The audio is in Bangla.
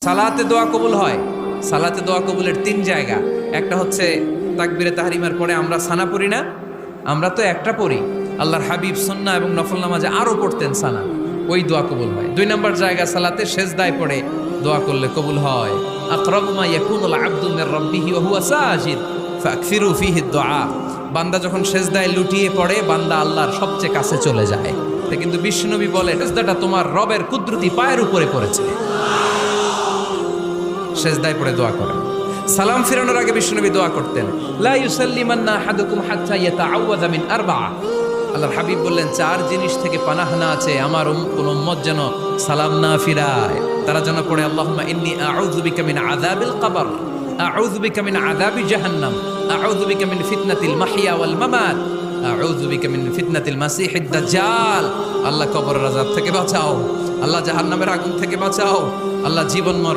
সালাতে দোয়া কবুল হয়। সালাতে দোয়া কবুলের 3 জায়গা। একটা হচ্ছে তাকবীরে তাহরিমার পরে আমরা সানা পড়ি না, আমরা তো একটা পড়ি। আল্লাহর হাবিব সুন্নাহ এবং নফল নামাজে আরো পড়তেন সানা, ওই দোয়া কবুল হয়। 2 নম্বর জায়গা সালাতে সেজদায় পড়ে দোয়া করলে কবুল হয়। আকরাবু মা ইয়াকুনুল আবদু মির রাব্বিহি ওয়া হুয়া সাজিদ ফাকসিরু ফিহি দুআ। বান্দা যখন সেজদায় লুটিয়ে পড়ে, বান্দা আল্লাহর সবচেয়ে কাছে চলে যায়। কিন্তু বিশ্বনবী বলে, সেজদাটা তোমার রবের কুদরতি পায়ের উপরে পড়েছে। সেজদায় পড়ে দোয়া করেন। সালাম ফিরানোর আগে বিশ্বনবী দোয়া করতেন, লা ইউসাল্লিমান্না আহাদুকুম হাত্তা ইয়াতাআওয়াযা মিন আরবা'a। আল্লাহর হাবিব বললেন, 4 জিনিস থেকে পানাহানা আছে আমার কোন উম্মত যেন সালাম না ফিরায়। তারা যেন পড়ে, আল্লাহুম্মা ইন্নী আউযু বিকা মিন আযাবিল কবর, আউযু বিকা মিন আযাবি জাহান্নাম, আউযু বিকা মিন ফিতনাতিল মাহইয়া ওয়াল মামাত, আউযু বিকা মিন ফিতনাতিল মাসিহিদ দাজ্জাল। আল্লাহ কবরের আযাব থেকে বাঁচাও, আল্লাহ জাহান্নামের আগুন থেকে বাঁচাও, আল্লাহ জীবন মরণ